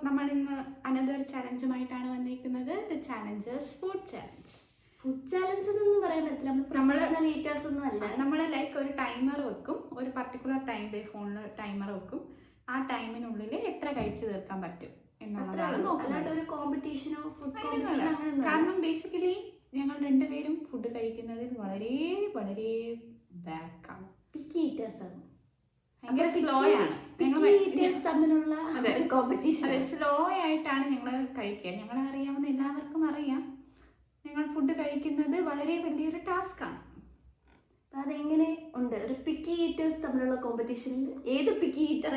നമ്മൾ ഇന്ന് അനദർ ചലഞ്ചുമായിട്ടാണ് വന്നിരിക്കുന്നത്. The challengers food challenge. Food challenge എന്നൊന്നും പറയാൻ പറ്റില്ല, നമ്മൾ ലൈക്ക് ഒരു ടൈമർ വെക്കും, ഒരു പർട്ടിക്കുലർ ടൈം ഫോണിൽ ടൈമർ വെക്കും. ആ ടൈമിനുള്ളിൽ എത്ര കഴിച്ചു തീർക്കാൻ പറ്റും എന്നുള്ളതാണ് നോക്കുന്നത്. ഒരു കോമ്പറ്റീഷനോ ഫുഡ് കോമ്പറ്റീഷനോ അങ്ങനെ. കാരണം ബേസിക്കലി ഞങ്ങൾ രണ്ടുപേരും ഫുഡ് കഴിക്കുന്നതിൽ വളരെ വളരെ ബാക്കാണ്. പിക്കി ഈറ്റേഴ്സ് ആണ്, ഭയങ്കര സ്ലോ ആണ് തമ്മിലുള്ള കോമ്പറ്റീഷൻ. അതെ, സ്ലോ ആയിട്ടാണ് ഞങ്ങൾ കഴിക്കുക. ഞങ്ങളെ അറിയാവുന്ന എല്ലാവർക്കും അറിയാം, ഞങ്ങൾ ഫുഡ് കഴിക്കുന്നത് വളരെ വലിയൊരു ടാസ്ക് ആണ്. അതെങ്ങനെ ഉണ്ട് ഒരു പിക്കി ഈറ്റേഴ്സ് തമ്മിലുള്ള കോമ്പറ്റീഷനിൽ ഏത് പിക്കി ഈറ്റർ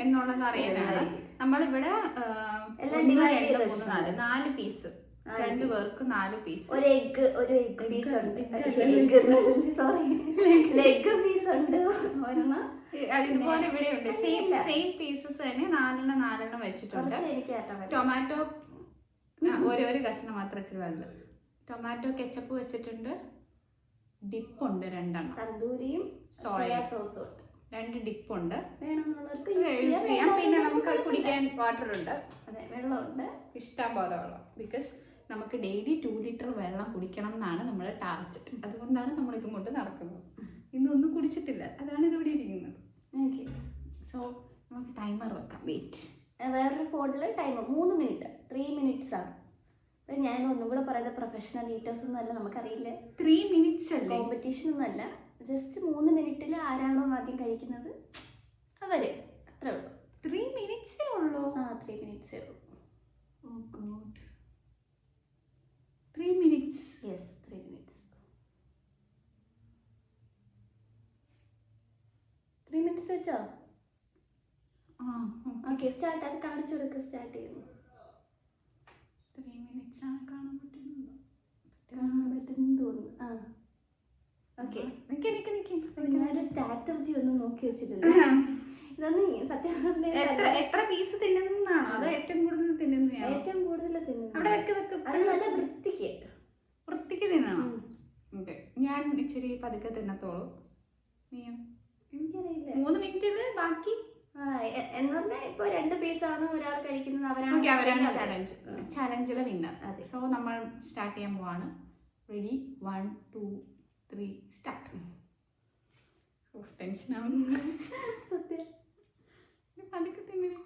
എന്നുള്ളത് അറിയാനാണ് നമ്മളിവിടെ 4 പീസ്, 2 പേർക്ക് 4 പീസ്. ഒരു എഗ് പീസ് ഉണ്ട്, സോറി ലെഗ് പീസ് ഉണ്ട് ഒരെണ്ണം. ഇതുപോലെ ഇവിടെ ഉണ്ട് സെയിം പീസസ് തന്നെ 4 വെച്ചിട്ടുണ്ട്. ടൊമാറ്റോ ഒരു കഷ്ണം മാത്രം ഇച്ചിരി വലുത്. ടൊമാറ്റോ കെച്ചപ്പ് വെച്ചിട്ടുണ്ട്. ഡിപ്പുണ്ട് 2 തന്തൂരിയും സോയ സോസും 2 ഡിപ്പുണ്ട്. വേണമെന്നുള്ളവർക്ക് പിന്നെ നമുക്ക് കുടിക്കാൻ വാട്ടർ ഉണ്ട്, അതെ വെള്ളമുണ്ട്, ഇഷ്ടം പോലെ വെള്ളം. ബിക്കോസ് നമുക്ക് ഡെയിലി 2 ലിറ്റർ വെള്ളം കുടിക്കണം എന്നാണ് നമ്മുടെ ടാർഗറ്റ്. അതുകൊണ്ടാണ് നമ്മൾ ഇതും കൊണ്ട് നടക്കുന്നത്. ഇന്നൊന്നും കുടിച്ചിട്ടില്ല, അതാണ് ഇതിവിടെ ഇരിക്കുന്നത്. ഓക്കെ, സോ നമുക്ക് ടൈമർ വെക്കാം. വെയിറ്റ്, വേറൊരു ഫോണിൽ ടൈമർ 3 മിനിറ്റ് 3 മിനിറ്റ്സ് ആണ്. അപ്പം ഞാൻ ഒന്നും കൂടെ പറയുന്നത് പ്രൊഫഷണൽ ഈറ്റേഴ്സ് ഒന്നും അല്ല, നമുക്കറിയില്ല. 3 മിനിറ്റ്സ് അല്ലേ, കോമ്പറ്റീഷൻ ഒന്നും അല്ല. ജസ്റ്റ് 3 മിനിറ്റിൽ ആരാണോ ആദ്യം കഴിക്കുന്നത് അവര്, അത്രേ ഉള്ളൂ. 3 മിനിറ്റ്സേ ഉള്ളൂ. 3 മിനിറ്റ്സേ ഉള്ളൂ. Oh god, 3 minutes. Yes, 3 minutes. 3 minutes വെച്ചോ? Okay, start. അത് കാണിച്ചു കൊടുക്കുക, സ്റ്റാർട്ട് ചെയ്യുന്നു. 3 മിനിറ്റ്സ് ആണ് കാണാൻ പറ്റുന്നത് തോന്നുന്നു. ഓക്കെ, ഞാനൊരു ഞാനൊരു സ്ട്രാറ്റജി ഒന്നും നോക്കി വെച്ചിട്ടില്ല. ഇതൊന്നും സത്യം എത്ര പീസ് തിന്നുന്നതാണോ അതോ ഏറ്റവും കൂടുതൽ തിന്നുന്ന? ഏറ്റവും കൂടുതൽ തിന്നുന്നത്. അവിടെ വെക്ക്. അത് നല്ല വൃത്തിക്ക് തിന്നണം. ഓക്കെ, ഞാൻ ഇച്ചിരി പതുക്കെ തിന്നത്തോളൂ. നീയോ? എനിക്കറിയില്ല. 3 മിനിറ്റിൽ ബാക്കി എന്ന് പറഞ്ഞാൽ ഇപ്പൊ 2 പീസാണ് ഒരാൾ കഴിക്കുന്നത്, അവരാണ് ചലഞ്ചിലെ വിന്നർ. അതെ. സോ നമ്മൾ സ്റ്റാർട്ട് ചെയ്യാൻ പോവാണ്. Ready, 1 2 3 start. ടെൻഷനാവുന്നു സത്യം. പതുക്കെ തിന്നണേ.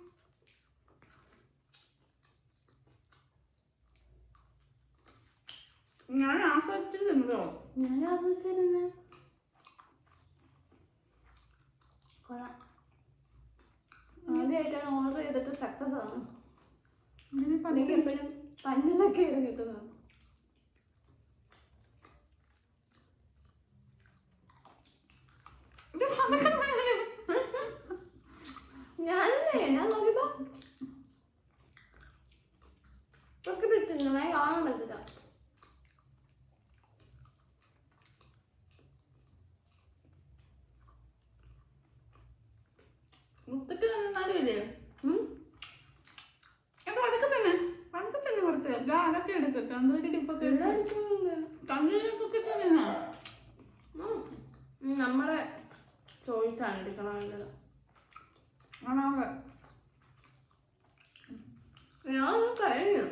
ഞാൻ ആസ്വദിച്ച് തിന്നോ? ഞാൻ ആസ്വദിച്ചു. കൊള്ളാം. ആദ്യമായിട്ടാണ് ഓർഡർ ചെയ്തിട്ട് സക്സസ് ആണ്. എനിക്ക് എപ്പോഴും പന്നിലൊക്കെ കിട്ടുന്നത്. ഞാൻ നോക്കിയപ്പോ കാണാൻ പറ്റില്ല. മുത്തക്ക് തന്നാലുമില്ലേ? അതൊക്കെ തന്നെ കുറച്ച് അതൊക്കെ എടുത്ത് തന്തൂരി ടിപ്പൊക്കെ തന്തൂരിപ്പൊക്കെ തന്നെ നമ്മളെ ചോദിച്ചാണ് എടുക്കണത്. ഞാനൊന്നും കഴിഞ്ഞു.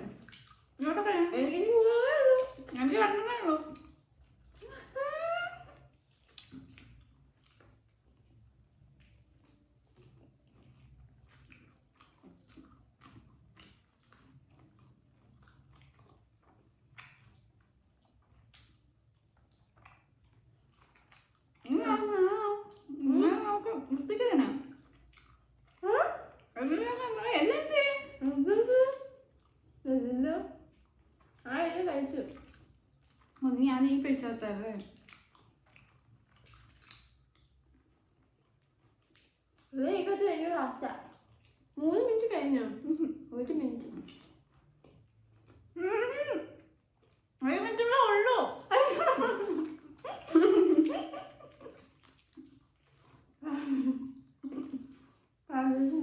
എനിക്ക് 2 ഉള്ളൂ. ഞാൻ ഈ കഴിച്ചാത്തല്ലേ. ലാസ്റ്റാ 3 മിനിറ്റ് കഴിഞ്ഞോ? 1 മിനിറ്റ് ഉള്ളൂ.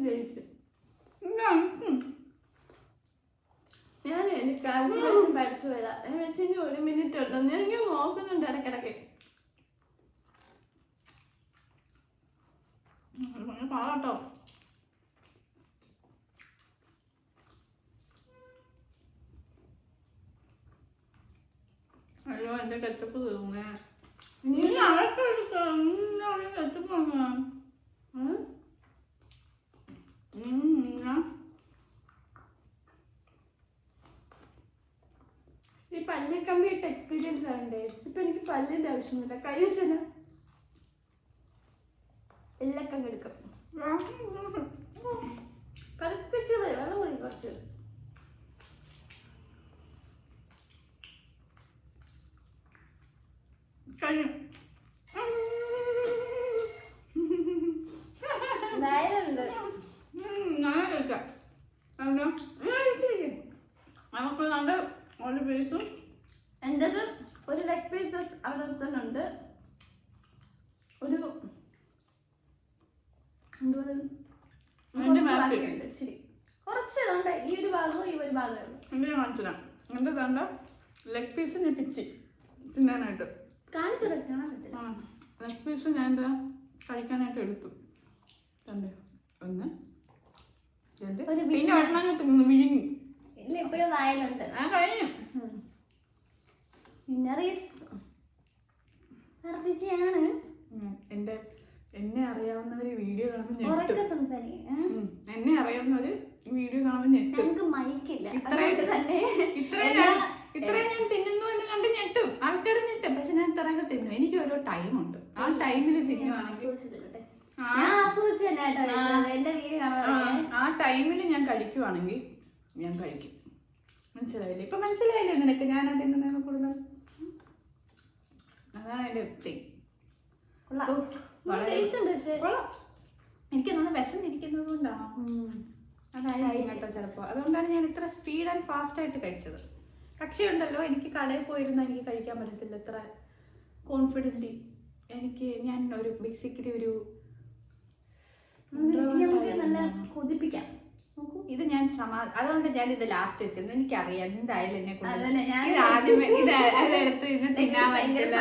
ജയിച്ചു. ഞാൻ എനിക്ക് കാൽക്കുലേഷൻ പഠിച്ചു പോയതാ. വെച്ച് 1 മിനിറ്റ് ഉണ്ടോ ഞാൻ നോക്കുന്നുണ്ട് ഇടയ്ക്കിടയ്ക്ക്. പാട്ടോ അയ്യോ എന്റെ കെച്ചപ്പ് തീർന്നേ. നീ അതൊക്കെ എടുക്കാം. കെച്ചപ്പ് വാങ്ങാം. ഈ പല്ല് കമ്പിയിട്ട് എക്സ്പീരിയൻസ് ആണ്ടേ. ഇപ്പൊ എനിക്ക് പല്ലിന്റെ ആവശ്യമൊന്നുമില്ല. കൈ വെച്ചാൽ എല്ലൊക്കെ എടുക്കും. പതുക്കെ വെള്ളം കൂടി കുറച്ച്. നമുക്ക് നല്ല ഒരു പീസും എൻ്റെത് ഒരു ലെഗ് പീസസ് അവിടെ തന്നെ ഉണ്ട്. ഒരു ശരി കുറച്ച് ഉണ്ട്. ഈ ഒരു ഭാഗവും ഈ ഒരു ഭാഗവും എൻ്റെ കാണിച്ചില്ല. എൻ്റെ തണ്ട ലെഗ് പീസ് ഞാൻ പിച്ചി തിന്നാനായിട്ട് കാണിച്ചെടുക്കണം. ലെഗ് പീസ് ഞാൻ എന്താ കഴിക്കാനായിട്ട് എടുത്തു. തണ്ട് ഒന്ന് പിന്നെ ഒരെണ്ണം തിന്നു വിഴുങ്ങി. ഇല്ല ഇപ്പോഴും വായിലുണ്ട്. ആ കഴിഞ്ഞു. ചേച്ചിയാണ് എൻ്റെ എന്നെ അറിയാവുന്നവര് വീഡിയോ കാണുമ്പോൾ ഉറക്കെ സംസാരിക്കും. എന്നെ അറിയാവുന്നവര് വീഡിയോ കാണുമ്പോൾ ഞെട്ടും. ഞങ്ങൾക്ക് മൈക്കില്ല. ഇത്രയും ഞാൻ തിന്നുന്നു എന്ന് കണ്ട് ഞെട്ടും. ആൾക്കാർ ഞെട്ടും. പക്ഷെ ഞാൻ ഇത്രയൊക്കെ തിന്നു. എനിക്ക് ഓരോ ടൈമുണ്ട്. ആ ടൈമിൽ തിന്നുവാണെങ്കിൽ ആ ടൈമിൽ ഞാൻ കഴിക്കുവാണെങ്കിൽ ഞാൻ കഴിക്കും. മനസ്സിലായില്ലേ? ഇപ്പൊ മനസ്സിലായില്ലേ നിനക്ക് ഞാൻ തിന്നുന്നതിനെ കൂടുതൽ? അതാണ് എൻ്റെ യുക്തി. എനിക്ക് നല്ല വിശന്നിരിക്കുന്നത് കൊണ്ടാണോ? അതായിരിക്കും കേട്ടോ ചിലപ്പോൾ. അതുകൊണ്ടാണ് ഞാൻ ഇത്ര സ്പീഡ് ആൻഡ് ഫാസ്റ്റ് ആയിട്ട് കഴിച്ചത്. പക്ഷേ ഉണ്ടല്ലോ, എനിക്ക് കടയിൽ പോയിരുന്നാൽ എനിക്ക് കഴിക്കാൻ പറ്റത്തില്ല ഇത്ര കോൺഫിഡൻ്റ്. ഞാൻ ഒരു ബേസിക്കലി ഒരു നല്ല കൊതിപ്പിക്കാം. ഇത് ഞാൻ അതുകൊണ്ട് ഞാൻ ഇത് ലാസ്റ്റ് വെച്ചത്. എനിക്കറിയാം എന്തായാലും എന്നെ കൊണ്ട് അതെടുത്ത് ഇന്ന് തിന്നാൻ പറ്റില്ല.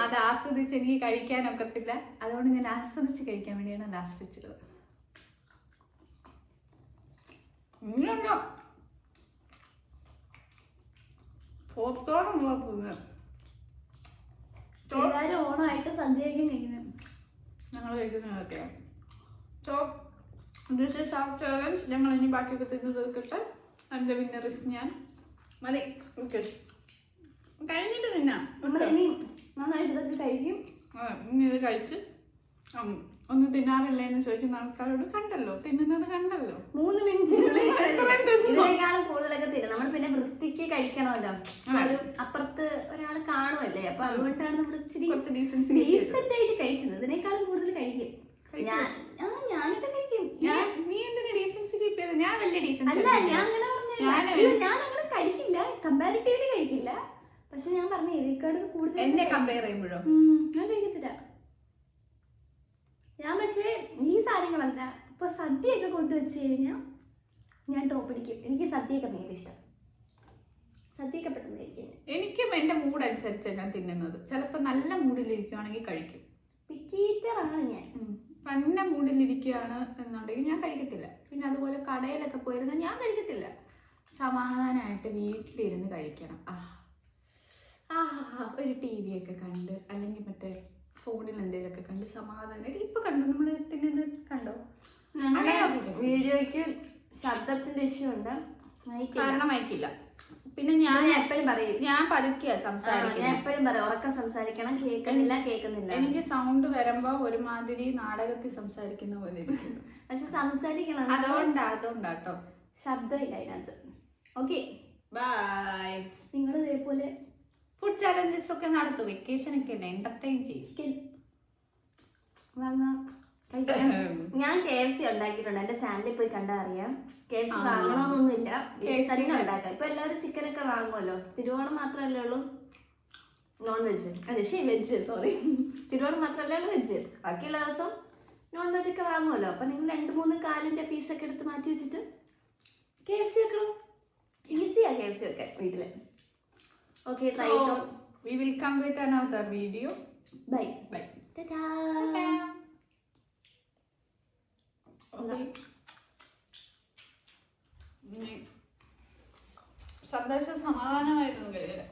അത് ആസ്വദിച്ച് എനിക്ക് കഴിക്കാനൊക്കത്തില്ല. അതുകൊണ്ട് ഞാൻ ആസ്വദിച്ച് കഴിക്കാൻ വേണ്ടിയാണ് ലാസ്റ്റ് വെച്ചത്. ഓണമായിട്ട് സദ്യയൊക്കെ ഞങ്ങൾ കഴിക്കുന്നതൊക്കെയാണ്. So this is our challenge. ഞങ്ങൾ ഇനി ബാക്കിയൊക്കെ തിന്ന് തീർക്കട്ടെ. അതിൻ്റെ വിന്നർ ഞാൻ. മതി കഴിഞ്ഞിട്ട് തിന്നാം. ഇനി നന്നായിട്ട് കഴിക്കും. ഇനി ഇത് കഴിച്ച് ഒന്ന് തിന്നാറില്ലേ എന്ന് ചോദിക്കുന്ന ആൾക്കാരോട് കണ്ടല്ലോ, തിന്നുന്നത് കണ്ടല്ലോ. 3 മിനിറ്റിനുള്ളിൽ കൂടുതലൊക്കെ തിന്നും. നമ്മൾ പിന്നെ വൃത്തിക്ക് കഴിക്കണമല്ലോ. അപ്പുറത്ത് ഒരാൾ കാണുമല്ലേ, അപ്പൊ അതുകൊണ്ടാണ് നമ്മൾ ഡീസന്റ് ആയിട്ട് കഴിച്ചത്. ഇതിനേക്കാളും കൂടുതൽ കഴിക്കും. ഞാനിത് കഴിക്കും. നീ എന്തിനാ ഡീസൻസി കീപ്പ് ചെയ്തത്? ഞാൻ വലിയ ഡീസൻസി അല്ല. ഞാൻ അങ്ങനെ കഴിക്കില്ല, കമ്പാരിറ്റീവ്ലി കഴിക്കില്ല. പക്ഷെ ഞാൻ പറഞ്ഞു ഇതിനേക്കാൾ കൂടുതൽ എന്നെ കമ്പയർ ചെയ്യുമ്പോഴോ ഞാൻ കഴിക്കത്തില്ല. ഞാൻ പക്ഷേ ഈ സാധനങ്ങളല്ല. ഇപ്പൊ സദ്യയൊക്കെ കൊണ്ടുവച്ച് കഴിഞ്ഞാൽ ഞാൻ ടോപ്പ് അടിക്കും. എനിക്ക് സദ്യയൊക്കെ ഭയങ്കര ഇഷ്ടം. സദ്യയൊക്കെ പെട്ടെന്ന് കഴിക്കും. എനിക്കും എൻ്റെ മൂഡ് അനുസരിച്ചാണ് ഞാൻ തിന്നുന്നത്. ചിലപ്പോൾ നല്ല മൂഡിലിരിക്കുവാണെങ്കിൽ കഴിക്കും. പിക്കീറ്ററാണ് ഞാൻ. പന്ന മൂഡിലിരിക്കുകയാണ് എന്നുണ്ടെങ്കിൽ ഞാൻ കഴിക്കത്തില്ല. പിന്നെ അതുപോലെ കടയിലൊക്കെ പോയിരുന്നാൽ ഞാൻ കഴിക്കത്തില്ല. സമാധാനമായിട്ട് വീട്ടിലിരുന്ന് കഴിക്കണം. ഒരു TV ഒക്കെ കണ്ട്, അല്ലെങ്കിൽ മറ്റേ ഫോണിൽ എന്തെങ്കിലുമൊക്കെ കണ്ട് സമാധാനമായിട്ട്. ഇപ്പൊ കണ്ടോ നമ്മൾ തിന്നുന്നത്? കണ്ടോ? വീഡിയോയ്ക്ക് ശബ്ദത്തിന്റെ ഇഷ്യൂ ഉണ്ട്, കാരണം മൈക്കില്ല. പിന്നെ ഞാൻ എപ്പോഴും പറയും, ഞാൻ പതുക്കിയാ സംസാരിക്കും. ഞാൻ എപ്പോഴും പറയും ഉറക്കം സംസാരിക്കണം, കേൾക്കുന്നില്ല. എനിക്ക് സൗണ്ട് വരുമ്പോ ഒരുമാതിരി നാടകത്തിൽ സംസാരിക്കുന്ന പോലെ ഇരിക്കും. പക്ഷെ സംസാരിക്കണം. അതുകൊണ്ടാട്ടോ ശബ്ദമില്ല അതിനകത്ത്. Okay bye. നിങ്ങൾ ഇതേപോലെ ഫുഡ് ചാലഞ്ചസ് ഒക്കെ നടത്തും. വെക്കേഷൻ ഒക്കെ എന്റർടൈൻ ചെയ്യും. ചിക്കൻ വാങ്ങാം. ഞാൻ KFC ഉണ്ടാക്കിയിട്ടുണ്ട്. എന്റെ ചാനലിൽ പോയി കണ്ടാൽ അറിയാം. KFC വാങ്ങണമെന്നൊന്നുമില്ല, തന്നെ ഉണ്ടാക്കാം. ഇപ്പൊ എല്ലാവരും ചിക്കനൊക്കെ വാങ്ങുമല്ലോ. തിരുവോണം മാത്രമല്ലേ ഉള്ളൂ non veg. Veg sorry, Thiruvonam മാത്രമല്ലേ ഉള്ളൂ വെജ്. ബാക്കിയുള്ള ദിവസം നോൺ വെജ് ഒക്കെ വാങ്ങുമല്ലോ. അപ്പൊ നിങ്ങൾ 2-3 കാലിന്റെ പീസൊക്കെ എടുത്ത് മാറ്റി വെച്ചിട്ട് KFC വെക്കണം. ഈസിയാ KFC വെക്കാൻ വീട്ടില്. Okay, so we will come with another video. Bye. Bye. Ta-da. Okay. സന്തോഷം സമാധാനമായിരുന്നു.